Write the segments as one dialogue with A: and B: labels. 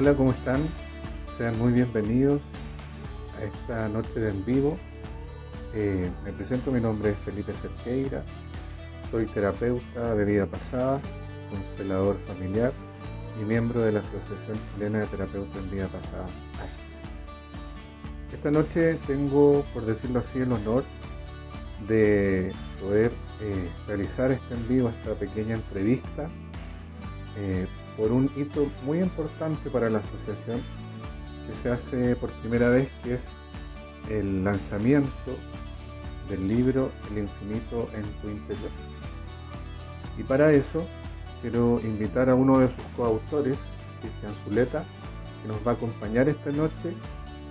A: Hola, ¿cómo están? Sean muy bienvenidos a esta noche de en vivo. Me presento, mi nombre es Felipe Cerqueira, soy terapeuta de vida pasada, constelador familiar y miembro de la Asociación Chilena de Terapeutas en Vida Pasada, ACHT. Esta noche tengo, por decirlo así, el honor de poder realizar este en vivo, esta pequeña entrevista, eh, por un hito muy importante para la asociación que se hace por primera vez, que es el lanzamiento del libro El infinito en tu interior. Y para eso quiero invitar a uno de sus coautores, Cristian Zuleta, que nos va a acompañar esta noche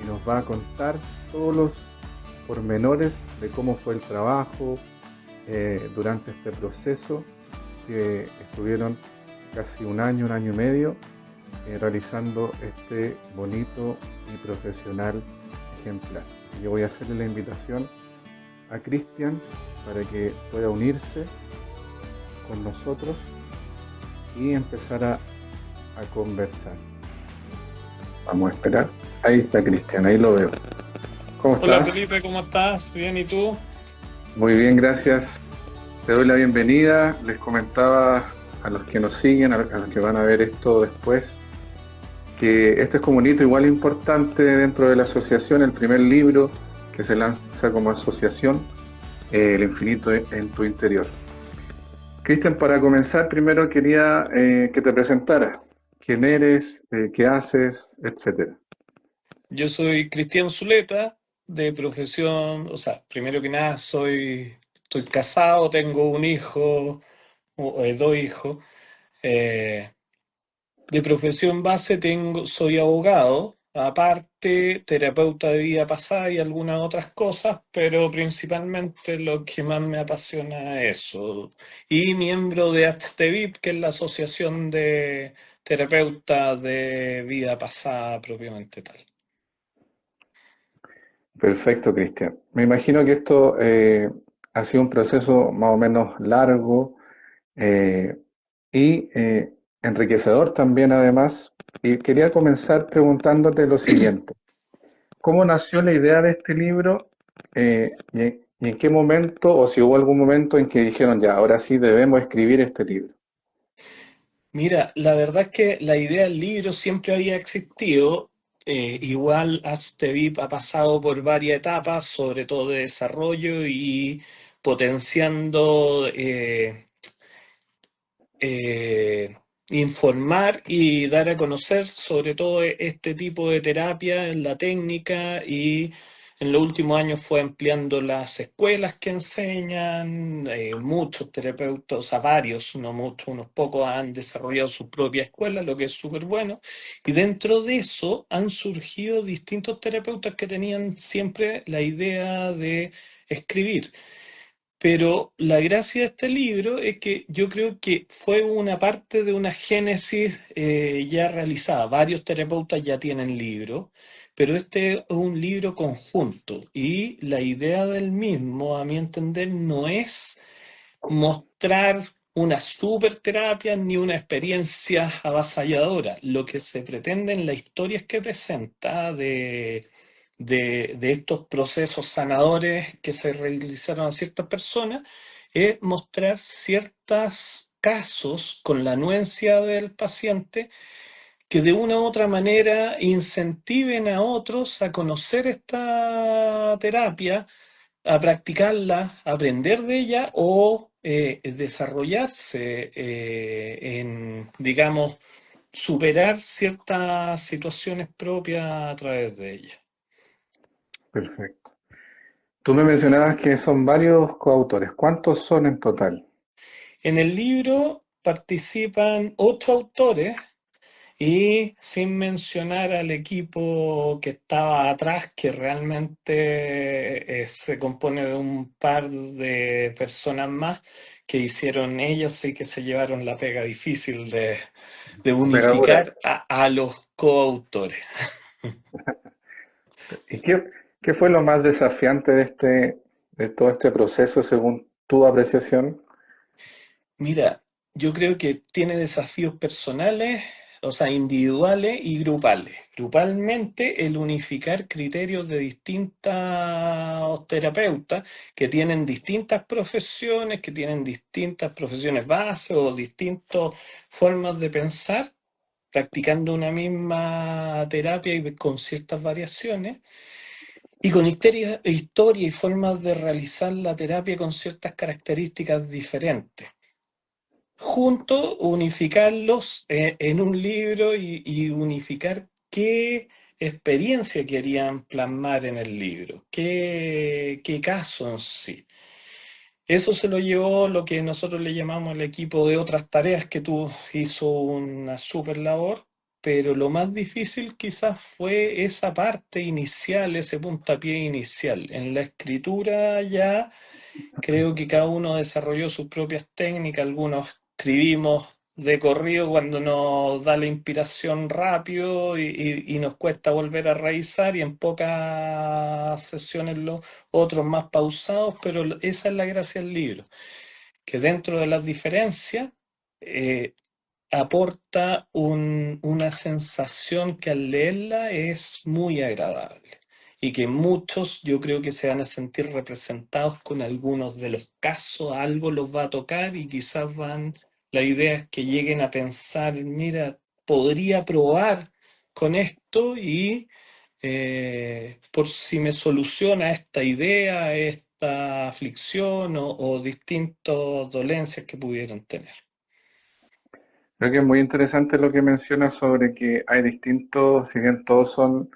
A: y nos va a contar todos los pormenores de cómo fue el trabajo durante este proceso que estuvieron casi un año y medio realizando este bonito y profesional ejemplar. Así que voy a hacerle la invitación a Cristian para que pueda unirse con nosotros y empezar a conversar. Vamos a esperar. Ahí está Cristian, ahí lo veo. ¿Cómo
B: Hola
A: estás?
B: Felipe, ¿cómo estás? Bien, ¿y tú?
A: Muy bien, gracias. Te doy la bienvenida. Les comentaba a los que nos siguen, a los que van a ver esto después, que este es como un hito igual importante dentro de la asociación, el primer libro que se lanza como asociación, El infinito en tu interior. Cristian, para comenzar, primero quería que te presentaras. ¿Quién eres? ¿Qué haces? Etcétera.
B: Yo soy Cristian Zuleta, de profesión, o sea, primero que nada estoy casado, tengo un hijo, dos hijos. Eh, de profesión base soy abogado, aparte terapeuta de vida pasada y algunas otras cosas, pero principalmente lo que más me apasiona es eso. Y miembro de HTVIP, que es la Asociación de Terapeutas de Vida Pasada propiamente tal.
A: Perfecto, Cristian. Me imagino que esto ha sido un proceso más o menos largo eh, y enriquecedor también, además. Y quería comenzar preguntándote lo siguiente. ¿Cómo nació la idea de este libro? Y en qué momento, o si hubo algún momento en que dijeron, ya, ahora sí debemos escribir este libro?
B: Mira, la verdad es que la idea del libro siempre había existido. Igual Astevip ha pasado por varias etapas, sobre todo de desarrollo y potenciando eh, informar y dar a conocer sobre todo este tipo de terapia en la técnica, y en los últimos años fue ampliando las escuelas que enseñan. Muchos terapeutas, o sea, varios, no muchos, unos pocos han desarrollado su propia escuela, lo que es súper bueno, y dentro de eso han surgido distintos terapeutas que tenían siempre la idea de escribir. Pero la gracia de este libro es que yo creo que fue una parte de una génesis ya realizada. Varios terapeutas ya tienen libros, pero este es un libro conjunto y la idea del mismo, a mi entender, no es mostrar una super terapia ni una experiencia avasalladora. Lo que se pretende en la historia es que presenta de estos procesos sanadores que se realizaron a ciertas personas, es mostrar ciertos casos con la anuencia del paciente que de una u otra manera incentiven a otros a conocer esta terapia, a practicarla, a aprender de ella o desarrollarse en, digamos, superar ciertas situaciones propias a través de ella.
A: Perfecto. Tú me mencionabas que son varios coautores. ¿Cuántos son en total?
B: En el libro participan 8 autores. Y sin mencionar al equipo que estaba atrás, que realmente se compone de un par de personas más que hicieron ellos y que se llevaron la pega difícil de
A: Pega dura.
B: unificar a los coautores.
A: ¿Y qué fue lo más desafiante de todo este proceso según tu apreciación?
B: Mira, yo creo que tiene desafíos personales, o sea, individuales y grupales. Grupalmente, el unificar criterios de distintos terapeutas que tienen distintas profesiones base o distintas formas de pensar, practicando una misma terapia y con ciertas variaciones, y con historia y formas de realizar la terapia con ciertas características diferentes. Juntos, unificarlos en un libro y unificar qué experiencia querían plasmar en el libro, qué caso en sí. Eso se lo llevó lo que nosotros le llamamos el equipo de otras tareas que tú hizo una super labor, pero lo más difícil quizás fue esa parte inicial, ese puntapié inicial. En la escritura ya creo que cada uno desarrolló sus propias técnicas, algunos escribimos de corrido cuando nos da la inspiración rápido y nos cuesta volver a revisar y en pocas sesiones los otros más pausados, pero esa es la gracia del libro, que dentro de las diferencias eh, aporta una sensación que al leerla es muy agradable y que muchos yo creo que se van a sentir representados con algunos de los casos, algo los va a tocar y quizás la idea es que lleguen a pensar, mira, podría probar con esto y por si me soluciona esta idea, esta aflicción o distintas dolencias que pudieran tener.
A: Creo que es muy interesante lo que mencionas sobre que hay distintos, si bien todos son,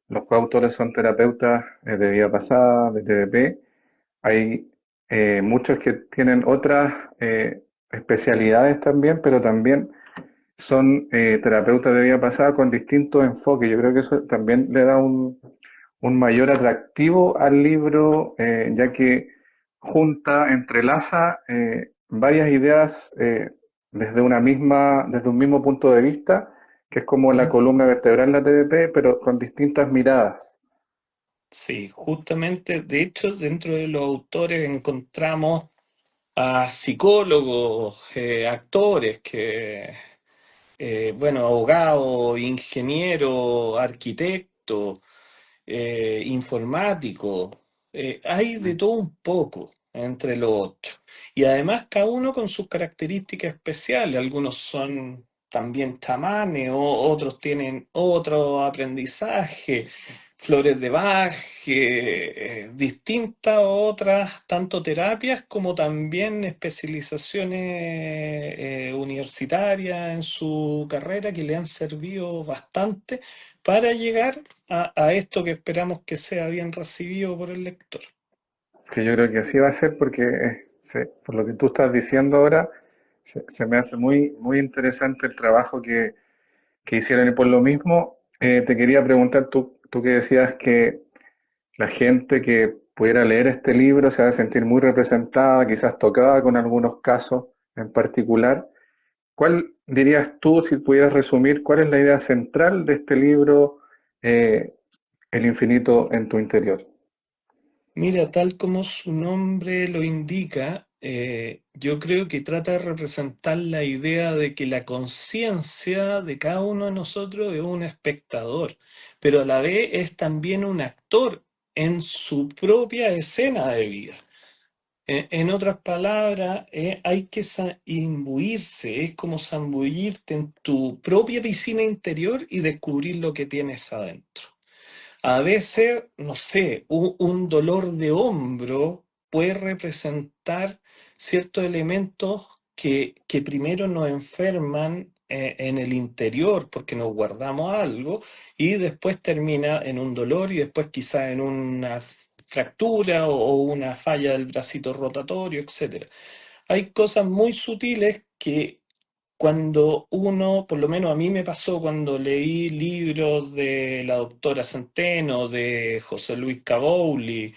A: los coautores son terapeutas de vida pasada, de TDP, hay muchos que tienen otras especialidades también, pero también son terapeutas de vida pasada con distintos enfoques. Yo creo que eso también le da un mayor atractivo al libro, ya que junta, entrelaza varias ideas desde un mismo punto de vista, que es como la columna vertebral en la TDP, pero con distintas miradas.
B: Sí, justamente, de hecho, dentro de los autores encontramos a psicólogos, actores, bueno, abogados, ingenieros, arquitectos, informáticos, hay de todo un poco entre los ocho. Y además cada uno con sus características especiales. Algunos son también chamanes, otros tienen otro aprendizaje, flores de Bach, distintas otras, tanto terapias como también especializaciones universitarias en su carrera que le han servido bastante para llegar a esto que esperamos que sea bien recibido por el lector.
A: Sí, yo creo que así va a ser porque, por lo que tú estás diciendo ahora, se me hace muy interesante el trabajo que hicieron y por lo mismo te quería preguntar, tú que decías que la gente que pudiera leer este libro se va a sentir muy representada, quizás tocada con algunos casos en particular. ¿Cuál dirías tú, si pudieras resumir, cuál es la idea central de este libro, eh, El infinito en tu interior?
B: Mira, tal como su nombre lo indica, yo creo que trata de representar la idea de que la conciencia de cada uno de nosotros es un espectador, pero a la vez es también un actor en su propia escena de vida. En otras palabras, hay que imbuirse, es como zambullirte en tu propia piscina interior y descubrir lo que tienes adentro. A veces, no sé, un dolor de hombro puede representar ciertos elementos que primero nos enferman en el interior porque nos guardamos algo y después termina en un dolor y después quizá en una fractura o una falla del bracito rotatorio, etcétera. Hay cosas muy sutiles que cuando uno, por lo menos a mí me pasó cuando leí libros de la doctora Centeno, de José Luis Cabouli,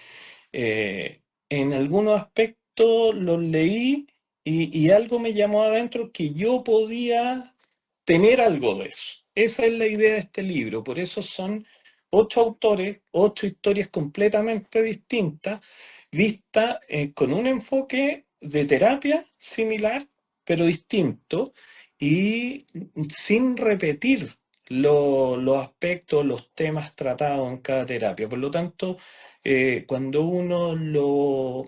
B: en algunos aspectos los leí y algo me llamó adentro que yo podía tener algo de eso. Esa es la idea de este libro, por eso son ocho autores, ocho historias completamente distintas, vistas con un enfoque de terapia similar, pero distinto, y sin repetir los aspectos, los temas tratados en cada terapia. Por lo tanto, cuando uno lo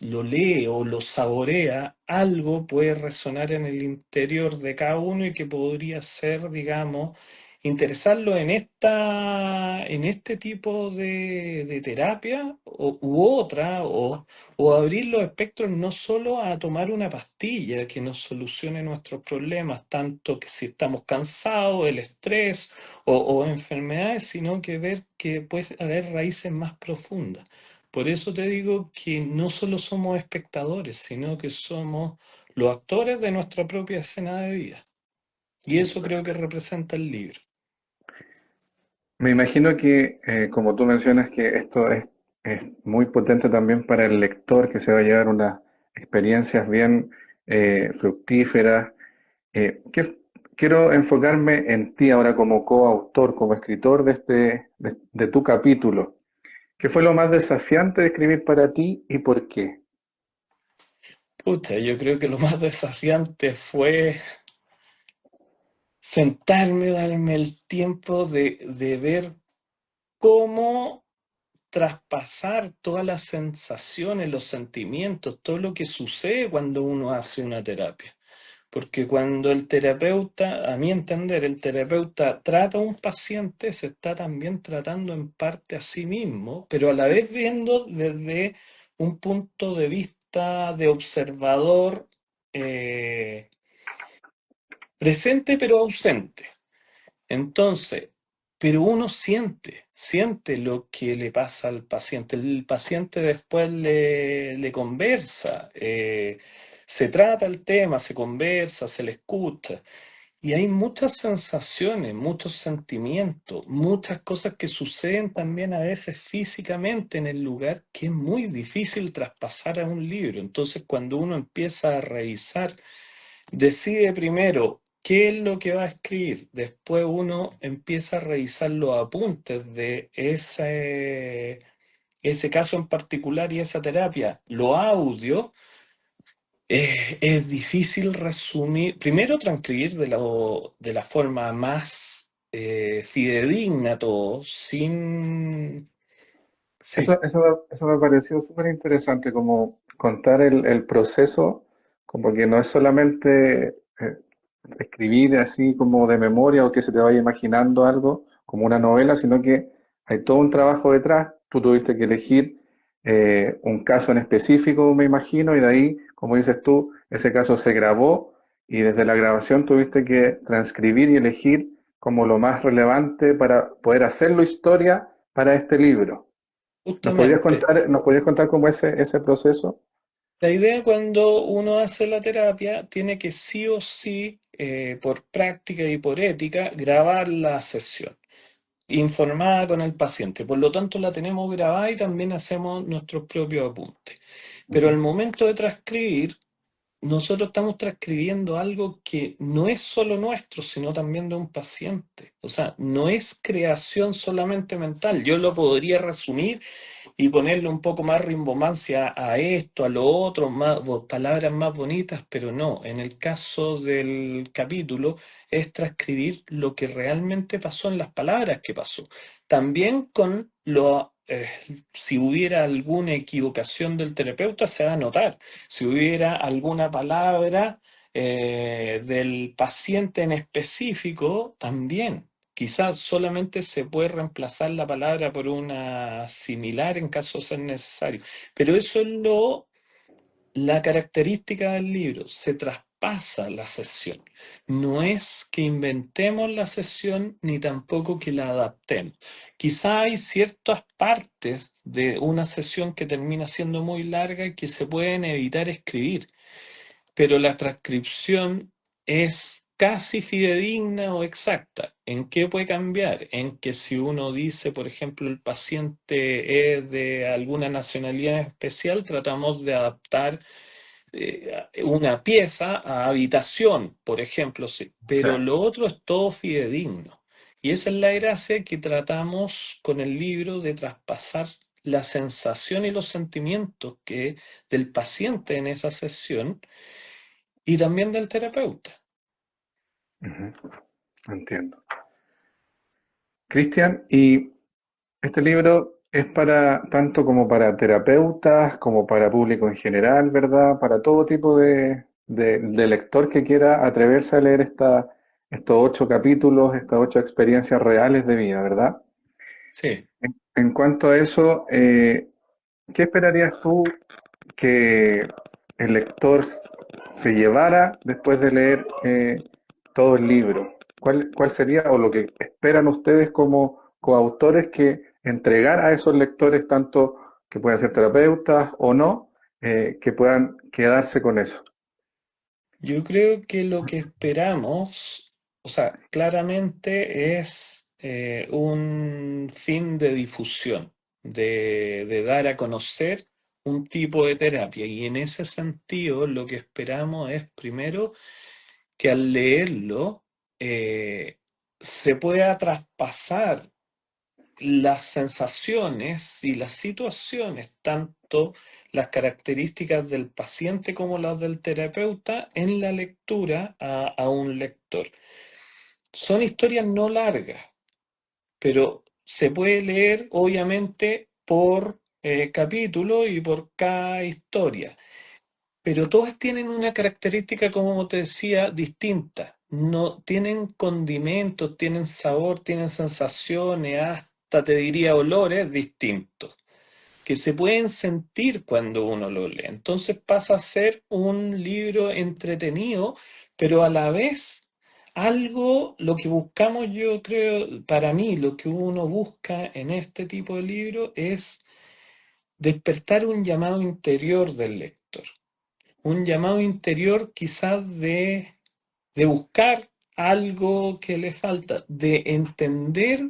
B: lee o lo saborea, algo puede resonar en el interior de cada uno y que podría ser, digamos, interesarlo en este tipo de terapia u otra, o abrir los espectros no solo a tomar una pastilla que nos solucione nuestros problemas, tanto que si estamos cansados, el estrés o enfermedades, sino que ver que puede haber raíces más profundas. Por eso te digo que no solo somos espectadores, sino que somos los actores de nuestra propia escena de vida. Y eso creo que representa el libro.
A: Me imagino que, como tú mencionas, que esto es muy potente también para el lector, que se va a llevar unas experiencias bien fructíferas. Quiero enfocarme en ti ahora como coautor, como escritor de tu capítulo. ¿Qué fue lo más desafiante de escribir para ti y por qué?
B: Pucha, yo creo que lo más desafiante fue sentarme, darme el tiempo de ver cómo traspasar todas las sensaciones, los sentimientos, todo lo que sucede cuando uno hace una terapia. Porque cuando el terapeuta, a mi entender, el terapeuta trata a un paciente, se está también tratando en parte a sí mismo, pero a la vez viendo desde un punto de vista de observador eh, presente pero ausente. Entonces, pero uno siente lo que le pasa al paciente. El paciente después le conversa, se trata el tema, se conversa, se le escucha. Y hay muchas sensaciones, muchos sentimientos, muchas cosas que suceden también a veces físicamente en el lugar que es muy difícil traspasar a un libro. Entonces, cuando uno empieza a revisar, decide primero qué es lo que va a escribir, después uno empieza a revisar los apuntes de ese caso en particular y esa terapia, los audios. Es difícil resumir, primero transcribir de la forma más fidedigna todo, sin... Sí,
A: Eso me pareció súper interesante, como contar el proceso, como que no es solamente escribir así como de memoria o que se te vaya imaginando algo como una novela, sino que hay todo un trabajo detrás. Tú tuviste que elegir un caso en específico, me imagino, y de ahí, como dices tú, ese caso se grabó y desde la grabación tuviste que transcribir y elegir como lo más relevante para poder hacerlo historia para este libro.
B: justamente.
A: Nos podrías contar cómo es ese proceso?
B: La idea cuando uno hace la terapia tiene que sí o sí, por práctica y por ética, grabar la sesión, informada con el paciente. Por lo tanto, la tenemos grabada y también hacemos nuestros propios apuntes. Pero al
A: Ujú.
B: momento de transcribir, nosotros estamos transcribiendo algo que no es solo nuestro, sino también de un paciente. O sea, no es creación solamente mental. Yo lo podría resumir y ponerle un poco más rimbomancia a esto, a lo otro, más, palabras más bonitas, pero no. En el caso del capítulo es transcribir lo que realmente pasó en las palabras que pasó. También con si hubiera alguna equivocación del terapeuta, se va a notar. Si hubiera alguna palabra del paciente en específico, también. Quizás solamente se puede reemplazar la palabra por una similar en caso de ser necesario. Pero eso es la característica del libro. Se traspasa la sesión. No es que inventemos la sesión ni tampoco que la adaptemos. Quizá hay ciertas partes de una sesión que termina siendo muy larga y que se pueden evitar escribir, pero la transcripción es casi fidedigna o exacta. ¿En qué puede cambiar? En que si uno dice, por ejemplo, el paciente es de alguna nacionalidad especial, tratamos de adaptar una pieza a habitación, por ejemplo, sí. Pero
A: Claro.
B: lo otro es todo fidedigno. Y esa es la gracia que tratamos con el libro de traspasar la sensación y los sentimientos del paciente en esa sesión y también del terapeuta.
A: Ujú, entiendo. Cristian, ¿y este libro es para tanto como para terapeutas, como para público en general, ¿verdad? Para todo tipo de lector que quiera atreverse a leer estos 8 capítulos, estas 8 experiencias reales de vida, ¿verdad?
B: Sí.
A: En cuanto a eso, ¿qué esperarías tú que el lector se llevara después de leer todo el libro? ¿Cuál sería o lo que esperan ustedes como coautores que entregar a esos lectores, tanto que puedan ser terapeutas o no, que puedan quedarse con eso?
B: Yo creo que lo que esperamos, o sea, claramente es un fin de difusión, de dar a conocer un tipo de terapia. Y en ese sentido, lo que esperamos es primero que al leerlo se pueda traspasar las sensaciones y las situaciones, tanto las características del paciente como las del terapeuta, en la lectura a un lector. Son historias no largas, pero se puede leer obviamente por capítulo y por cada historia. Pero todas tienen una característica, como te decía, distinta. No tienen condimentos, tienen sabor, tienen sensaciones, hasta te diría olores distintos, que se pueden sentir cuando uno lo lee. Entonces pasa a ser un libro entretenido, pero a la vez algo, lo que buscamos, yo creo, para mí, lo que uno busca en este tipo de libro es despertar un llamado interior del lector, un llamado interior quizás de buscar algo que le falta, de entender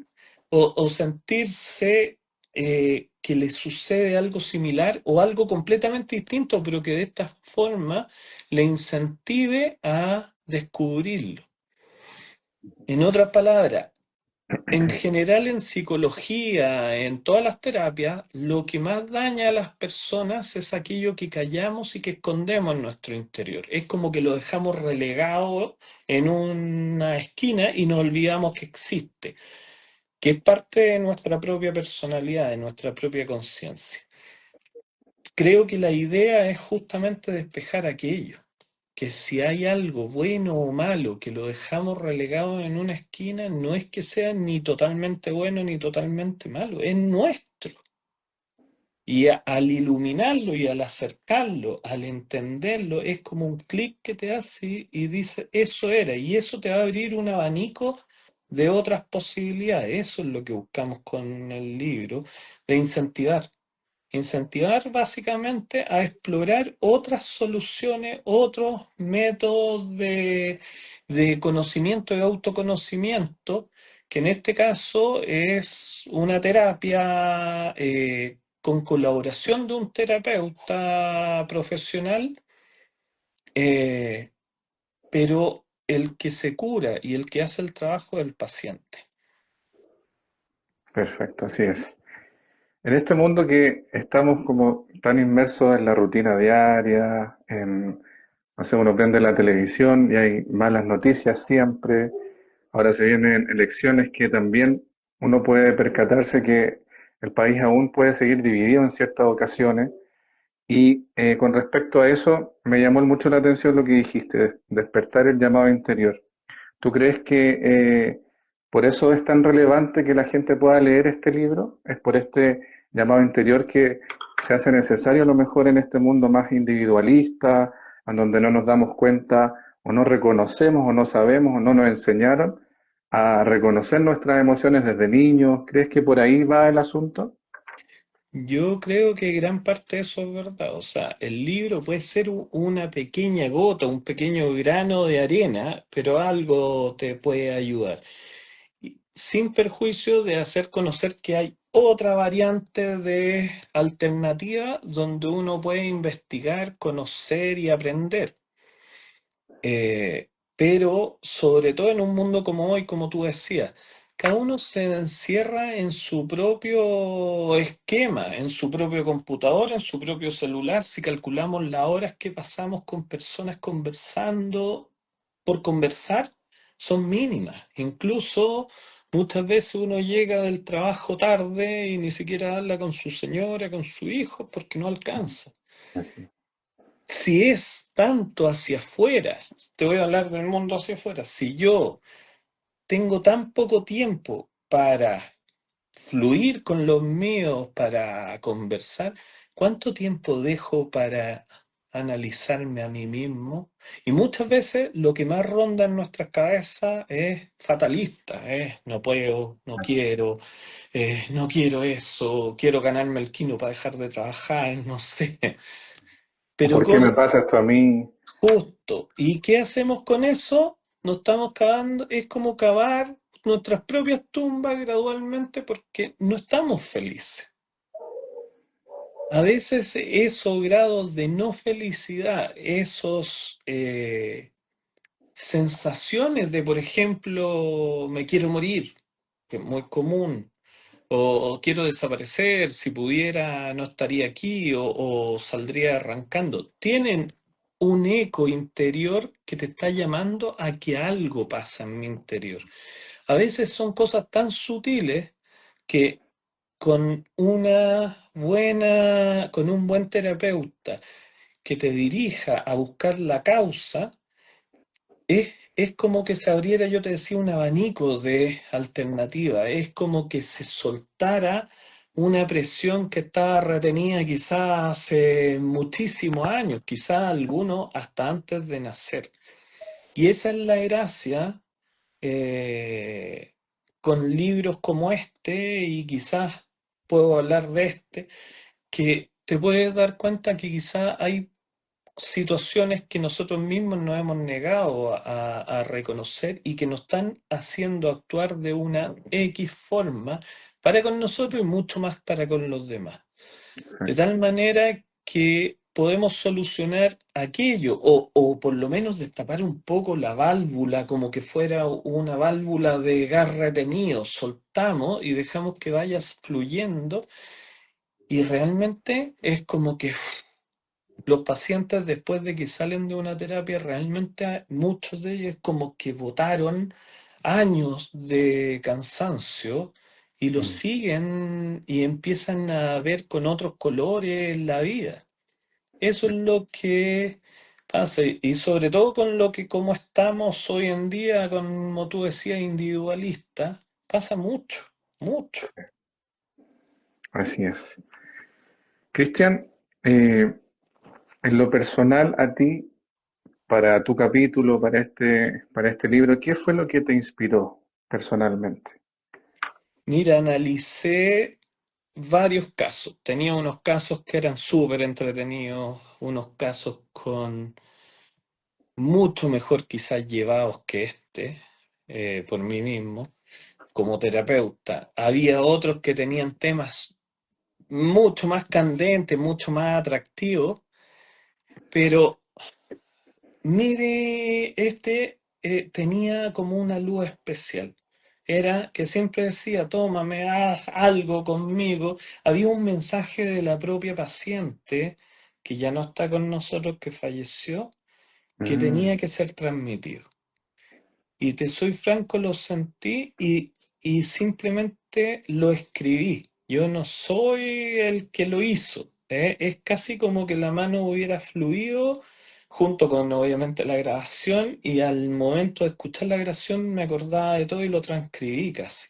B: o sentirse que le sucede algo similar o algo completamente distinto, pero que de esta forma le incentive a descubrirlo. En otras palabras, en general, en psicología, en todas las terapias, lo que más daña a las personas es aquello que callamos y que escondemos en nuestro interior. Es como que lo dejamos relegado en una esquina y nos olvidamos que existe, que es parte de nuestra propia personalidad, de nuestra propia conciencia. Creo que la idea es justamente despejar aquello, que si hay algo bueno o malo que lo dejamos relegado en una esquina, no es que sea ni totalmente bueno ni totalmente malo, es nuestro. Y al iluminarlo y al acercarlo, al entenderlo, es como un clic que te hace y dice, eso era, y eso te va a abrir un abanico de otras posibilidades. Eso es lo que buscamos con el libro, de incentivar. Incentivar básicamente a explorar otras soluciones, otros métodos de conocimiento y autoconocimiento, que en este caso es una terapia con colaboración de un terapeuta profesional, eh, pero el que se cura y el que hace el trabajo es el paciente.
A: Perfecto, así es. En este mundo que estamos como tan inmersos en la rutina diaria, no sé, uno prende la televisión y hay malas noticias siempre. Ahora se vienen elecciones que también uno puede percatarse que el país aún puede seguir dividido en ciertas ocasiones. Y con respecto a eso, me llamó mucho la atención lo que dijiste, despertar el llamado interior. ¿Tú crees que por eso es tan relevante que la gente pueda leer este libro? ¿Es por este llamado interior que se hace necesario a lo mejor en este mundo más individualista, en donde no nos damos cuenta o no reconocemos o no sabemos o no nos enseñaron a reconocer nuestras emociones desde niños? ¿Crees que por ahí va el asunto?
B: Yo creo que gran parte de eso es verdad. O sea, el libro puede ser una pequeña gota, un pequeño grano de arena, pero algo te puede ayudar. Y sin perjuicio de hacer conocer que hay otra variante de alternativa donde uno puede investigar, conocer y aprender. Pero sobre todo en un mundo como hoy, como tú decías, cada uno se encierra en su propio esquema, en su propio computador, en su propio celular. Si calculamos las horas que pasamos con personas conversando por conversar, son mínimas. Incluso muchas veces uno llega del trabajo tarde y ni siquiera habla con su señora, con su hijo, porque no alcanza.
A: Así.
B: Si es tanto hacia afuera, te voy a hablar del mundo hacia afuera, si yo tengo tan poco tiempo para fluir con los míos, para conversar, ¿cuánto tiempo dejo para analizarme a mí mismo? Y muchas veces lo que más ronda en nuestras cabezas es fatalista, es no puedo, no quiero, no quiero eso, quiero ganarme el quino para dejar de trabajar, no sé. Pero
A: ¿Por qué me pasa esto a mí?
B: justo. ¿Y qué hacemos con eso? Nos estamos cavando, es como cavar nuestras propias tumbas gradualmente porque no estamos felices. A veces esos grados de no felicidad, esos sensaciones de, por ejemplo, me quiero morir, que es muy común, o quiero desaparecer, si pudiera no estaría aquí o saldría arrancando. Tienen un eco interior que te está llamando a que algo pasa en mi interior. A veces son cosas tan sutiles que con un buen terapeuta que te dirija a buscar la causa, es como que se abriera, yo te decía, un abanico de alternativas, es como que se soltara una presión que estaba retenida quizás hace muchísimos años, quizás algunos hasta antes de nacer. Y esa es la gracia eh, con libros como este, y quizás puedo hablar de este, que te puedes dar cuenta que quizás hay situaciones que nosotros mismos nos hemos negado a reconocer y que nos están haciendo actuar de una X forma para con nosotros y mucho más para con los demás. De
A: Sí.
B: tal manera que podemos solucionar aquello o por lo menos destapar un poco la válvula como que fuera una válvula de gas retenido. Soltamos y dejamos que vaya fluyendo y realmente es como que los pacientes después de que salen de una terapia, realmente muchos de ellos como que botaron años de cansancio y lo
A: Mm.
B: siguen y empiezan a ver con otros colores la vida. Eso es lo que pasa y sobre todo con lo que como estamos hoy en día, como tú decías, individualista, pasa mucho, mucho.
A: Así es. Cristian, eh, en lo personal, a ti, para tu capítulo, para este libro, ¿qué fue lo que te inspiró personalmente?
B: Mira, analicé varios casos. Tenía unos casos que eran súper entretenidos, unos casos con mucho mejor quizás llevados que este, por mí mismo, como terapeuta. Había otros que tenían temas mucho más candentes, mucho más atractivos, pero mire, este tenía como una luz especial. Era que siempre decía, tómame, haz algo conmigo. Había un mensaje de la propia paciente, que ya no está con nosotros, que falleció, que
A: Mm,
B: tenía que ser transmitido. Y te soy franco, lo sentí y simplemente lo escribí. Yo no soy el que lo hizo, ¿eh? Es casi como que la mano hubiera fluido junto con obviamente la grabación y al momento de escuchar la grabación me acordaba de todo y lo transcribí casi.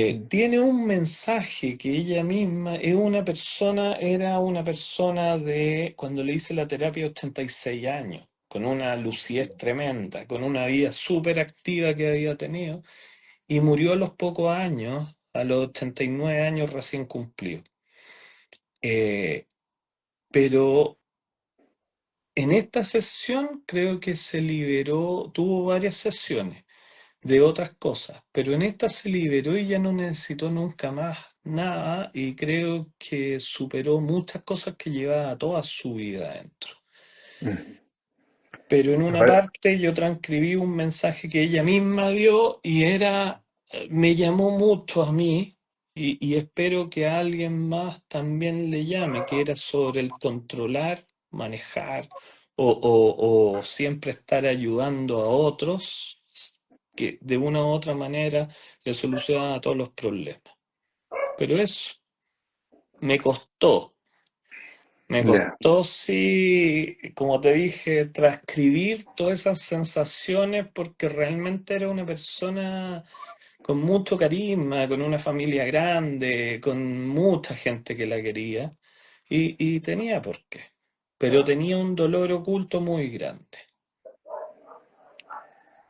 A: mm,
B: Tiene un mensaje que ella misma es una persona, era una persona de cuando le hice la terapia 86 años, con una lucidez tremenda, con una vida súper activa que había tenido, y murió a los pocos años, a los 89 años recién cumplidos. Eh, pero en esta sesión creo que se liberó, tuvo varias sesiones de otras cosas, pero en esta se liberó y ya no necesitó nunca más nada y creo que superó muchas cosas que llevaba toda su vida adentro.
A: mm.
B: Pero en
A: Me
B: una
A: pare-
B: parte yo transcribí un mensaje que ella misma dio y era, me llamó mucho a mí y espero que a alguien más también le llame, que era sobre el controlar, manejar o siempre estar ayudando a otros que de una u otra manera le solucionaba todos los problemas. Pero eso me costó. Me
A: Ya.
B: costó, sí, como te dije, transcribir todas esas sensaciones porque realmente era una persona con mucho carisma, con una familia grande, con mucha gente que la quería y tenía por qué. Pero tenía un dolor oculto muy grande.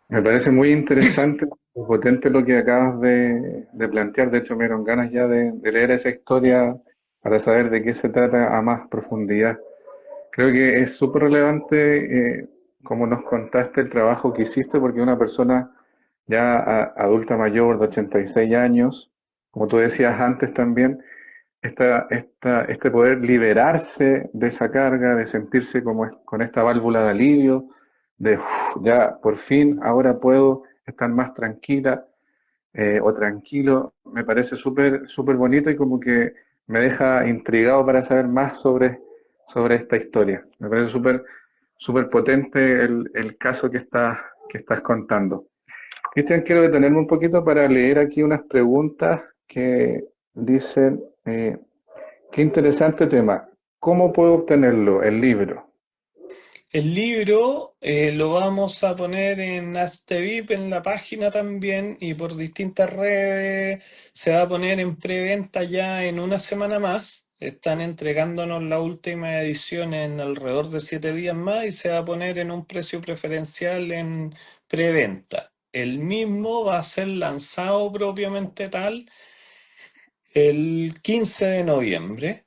A: Me parece muy interesante y potente lo que acabas de plantear. De hecho, me dieron ganas ya de leer esa historia para saber de qué se trata a más profundidad. Creo que es súper relevante, como nos contaste, el trabajo que hiciste, porque una persona ya adulta mayor de 86 años, como tú decías antes también, este poder liberarse de esa carga, de sentirse como con esta válvula de alivio, de "Uf, ya por fin ahora puedo estar más tranquila o tranquilo", me parece súper súper bonito y como que me deja intrigado para saber más sobre esta historia. Me parece súper súper potente el caso que estás contando. Cristian, quiero detenerme un poquito para leer aquí unas preguntas que dicen, qué interesante tema. ¿Cómo puedo obtenerlo? El libro.
B: El libro lo vamos a poner en Astevip, en la página también, y por distintas redes se va a poner en preventa ya en una semana más. Están entregándonos la última edición en alrededor de 7 días más y se va a poner en un precio preferencial en preventa. El mismo va a ser lanzado propiamente tal el 15 de noviembre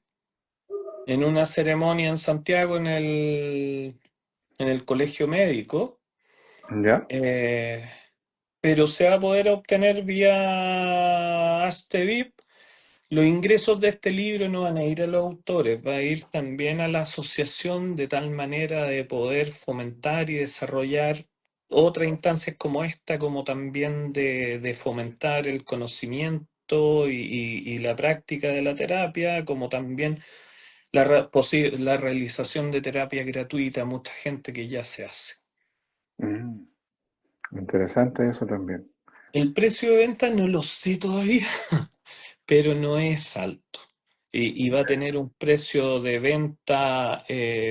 B: en una ceremonia en Santiago en el colegio médico,
A: ¿Ya?
B: eh, pero se va a poder obtener vía Astevip. Los ingresos de este libro no van a ir a los autores, va a ir también a la asociación de tal manera de poder fomentar y desarrollar otras instancias como esta, como también de fomentar el conocimiento y la práctica de la terapia, como también la realización de terapia gratuita a mucha gente que ya se hace.
A: Mm, interesante eso también.
B: El precio de venta no lo sé todavía, pero no es alto. Y va a tener un precio de venta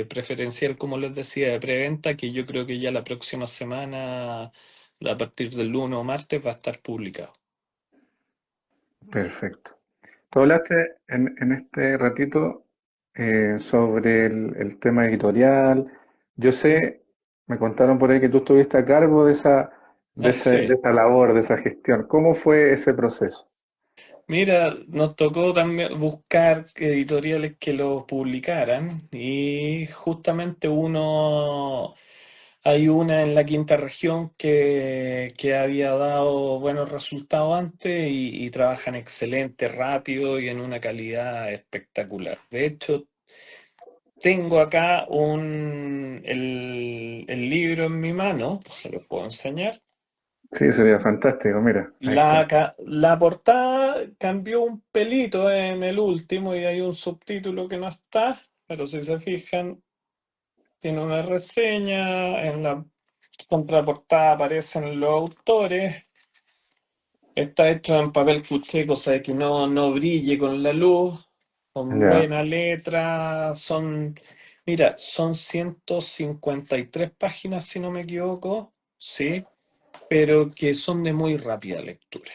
B: preferencial, como les decía, de preventa, que yo creo que ya la próxima semana, a partir del lunes o martes, va a estar publicado.
A: Perfecto. Tú hablaste en este ratito sobre el tema editorial. Yo sé, me contaron por ahí que tú estuviste a cargo de
B: Sí.
A: esa labor, de esa gestión. ¿Cómo fue ese proceso?
B: Mira, nos tocó también buscar editoriales que lo publicaran y justamente hay una en la quinta región que había dado buenos resultados antes y trabajan excelente, rápido y en una calidad espectacular. De hecho, tengo acá el libro en mi mano, se lo puedo enseñar.
A: Sí, sería fantástico. Mira, ahí está.
B: La portada cambió un pelito en el último y hay un subtítulo que no está, pero si se fijan, tiene una reseña, en la contraportada aparecen los autores, está hecho en papel cuché, cosa de que no brille con la luz, con
A: Ya,
B: buena letra, mira, son 153 páginas si no me equivoco, sí, pero que son de muy rápida lectura.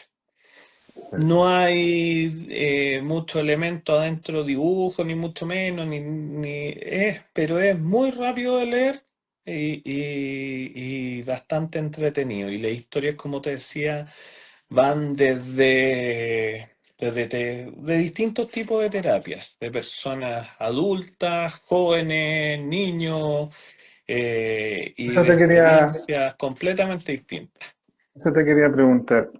B: No
A: perfecto.
B: hay mucho elemento adentro, dibujo, ni mucho menos, pero es muy rápido de leer y bastante entretenido. Y las historias, como te decía, van de distintos tipos de terapias, de personas adultas, jóvenes, niños, y
A: Eso
B: de
A: te quería,
B: experiencias completamente distintas.
A: eso te quería preguntar.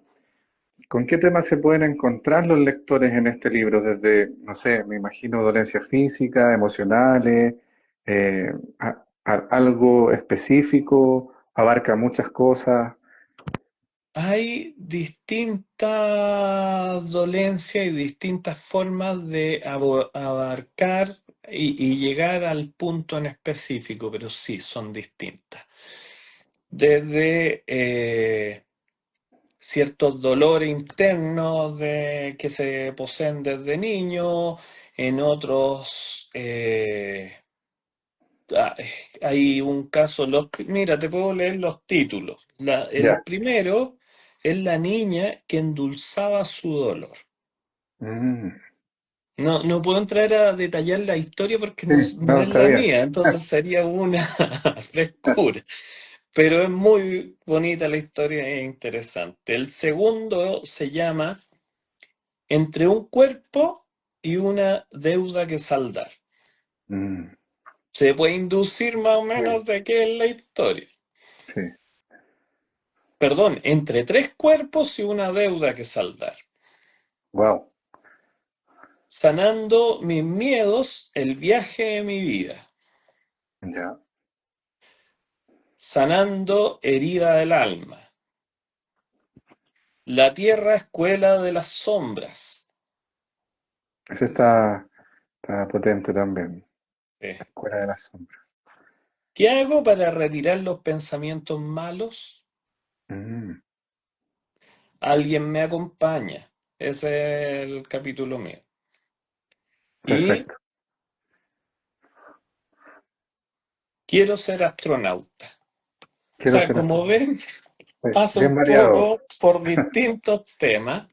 A: ¿Con qué temas se pueden encontrar los lectores en este libro? Desde, no sé, me imagino dolencias físicas, emocionales, eh, algo específico, abarca muchas cosas.
B: Hay distintas dolencias y distintas formas de abarcar y llegar al punto en específico, pero sí, son distintas. Desde ciertos dolores internos que se poseen desde niño, en otros ah, hay un caso, mira, te puedo leer los títulos. El
A: Ya.
B: primero es la niña que endulzaba su dolor.
A: Mm.
B: No puedo entrar a detallar la historia porque
A: Sí,
B: no
A: no,
B: es
A: está
B: la
A: bien.
B: mía, entonces sería una frescura. Pero es muy bonita la historia e interesante. El segundo se llama Entre un cuerpo y una deuda que saldar.
A: Mm.
B: Se puede inducir más o
A: Sí,
B: menos de qué es la historia.
A: sí.
B: Perdón, entre tres cuerpos y una deuda que saldar.
A: Wow.
B: Sanando mis miedos, el viaje de mi vida.
A: Ya.
B: Sanando herida del alma. La tierra escuela de las sombras.
A: Ese está potente también.
B: Eh,
A: Escuela de las sombras.
B: ¿Qué hago para retirar los pensamientos malos?
A: Mm.
B: Alguien me acompaña. Ese es el capítulo mío. Y
A: Perfecto.
B: quiero ser astronauta. O
A: Quiero
B: sea,
A: ser
B: como
A: astronauta.
B: ven,
A: Sí,
B: paso
A: bien
B: un
A: variado.
B: poco por distintos temas,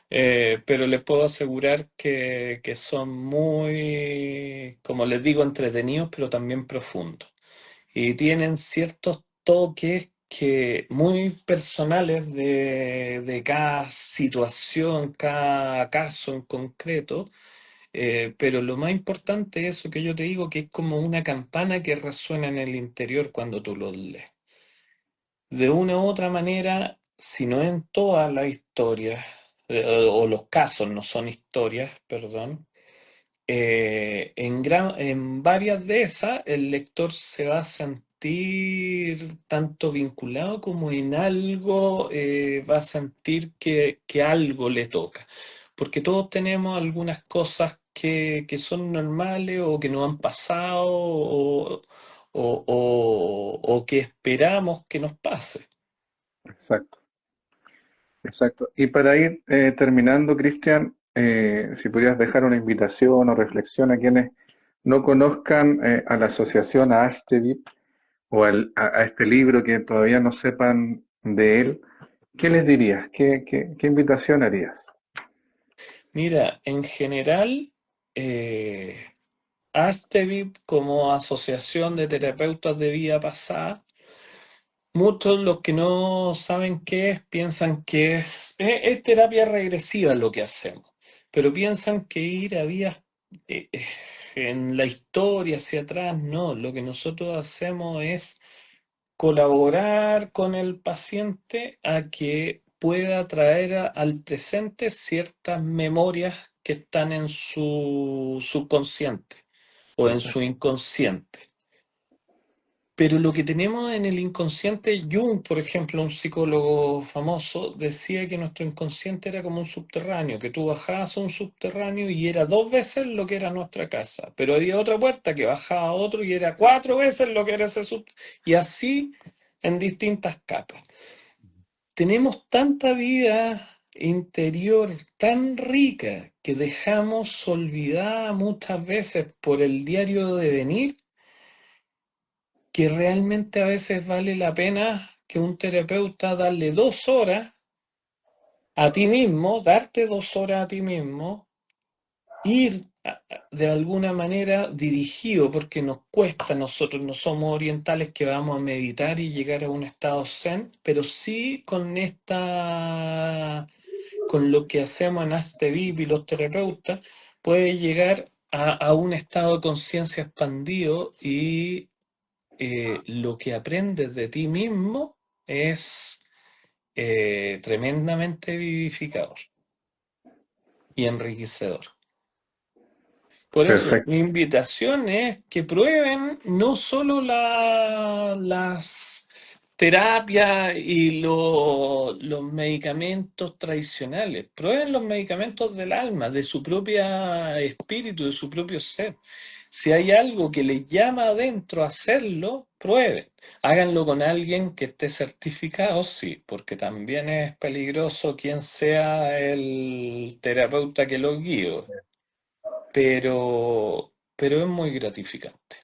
B: pero les puedo asegurar que son muy, como les digo, entretenidos, pero también profundos. Y tienen ciertos toques que muy personales de cada situación, cada caso en concreto, pero lo más importante es eso que yo te digo, que es como una campana que resuena en el interior cuando tú los lees. De una u otra manera, si no en todas las historias, o los casos no son historias, perdón, en varias de esas, el lector se va a sentir tanto vinculado como en algo, va a sentir que algo le toca. Porque todos tenemos algunas cosas que son normales o que nos han pasado o que esperamos que nos pase.
A: Exacto. Exacto. Y para ir terminando, Cristian, si pudieras dejar una invitación o reflexión a quienes no conozcan a la asociación, a Ashtevip, o a este libro que todavía no sepan de él, ¿qué les dirías? ¿Qué invitación harías?
B: Mira, en general, eh, Astevip como asociación de terapeutas de vida pasada, muchos los que no saben qué es, piensan que es terapia regresiva lo que hacemos, pero piensan que ir a vías eh, eh, en la historia hacia atrás, no, lo que nosotros hacemos es colaborar con el paciente a que pueda traer al presente ciertas memorias que están en su subconsciente o en su
A: Exacto.
B: inconsciente. Pero lo que tenemos en el inconsciente, Jung, por ejemplo, un psicólogo famoso, decía que nuestro inconsciente era como un subterráneo, que tú bajabas a un subterráneo y era dos veces lo que era nuestra casa, pero había otra puerta que bajaba a otro y era cuatro veces lo que era ese subterráneo, y así en distintas capas. Tenemos tanta vida interior tan rica que dejamos olvidada muchas veces por el diario de venir, que realmente a veces vale la pena que un terapeuta darle 2 horas a ti mismo, darte 2 horas a ti mismo, ir de alguna manera dirigido, porque nos cuesta, nosotros no somos orientales que vamos a meditar y llegar a un estado zen, pero sí con lo que hacemos en Astevip y los terapeutas, puede llegar a un estado de conciencia expandido y lo que aprendes de ti mismo es tremendamente vivificador y enriquecedor. Por eso,
A: Perfecto.
B: mi invitación es que prueben no solo terapia y los medicamentos tradicionales. Prueben los medicamentos del alma, de su propio espíritu, de su propio ser. Si hay algo que les llama adentro a hacerlo, prueben. Háganlo con alguien que esté certificado, sí, porque también es peligroso quien sea el terapeuta que lo guíe, pero es muy gratificante.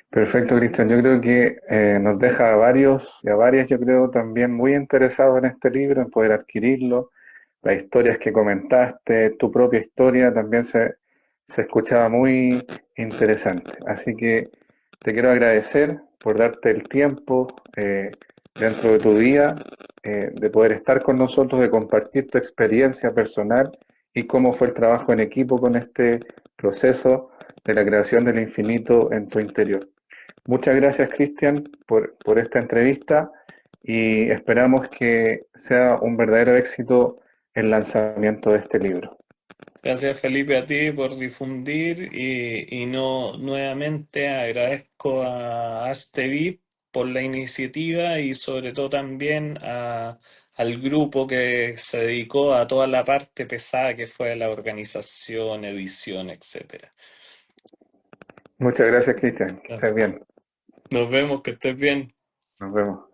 A: Perfecto, Cristian. Yo creo que nos deja a varios y a varias, yo creo, también muy interesados en este libro, en poder adquirirlo. Las historias que comentaste, tu propia historia también se escuchaba muy interesante. Así que te quiero agradecer por darte el tiempo dentro de tu día, de poder estar con nosotros, de compartir tu experiencia personal y cómo fue el trabajo en equipo con este proceso de la creación del infinito en tu interior. Muchas gracias, Cristian, por esta entrevista y esperamos que sea un verdadero éxito el lanzamiento de este libro.
B: Gracias Felipe a ti por difundir y no nuevamente agradezco a Astevip por la iniciativa y sobre todo también al grupo que se dedicó a toda la parte pesada que fue la organización, edición, etcétera.
A: Muchas gracias, Cristian. Que estés
B: Gracias.
A: bien.
B: Nos vemos, que estés bien.
A: Nos vemos.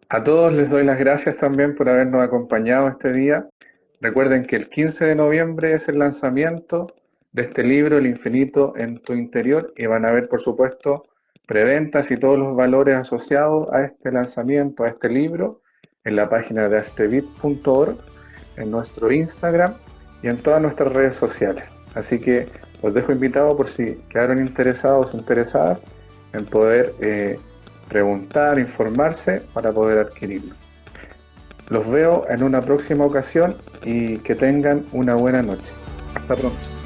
A: A todos les doy las gracias también por habernos acompañado este día. Recuerden que el 15 de noviembre es el lanzamiento de este libro, El infinito en tu interior, y van a ver, por supuesto, preventas y todos los valores asociados a este lanzamiento, a este libro, en la página de astevit.org, en nuestro Instagram y en todas nuestras redes sociales. Así que los dejo invitados por si quedaron interesados o interesadas en poder preguntar, informarse para poder adquirirlo. Los veo en una próxima ocasión y que tengan una buena noche. Hasta pronto.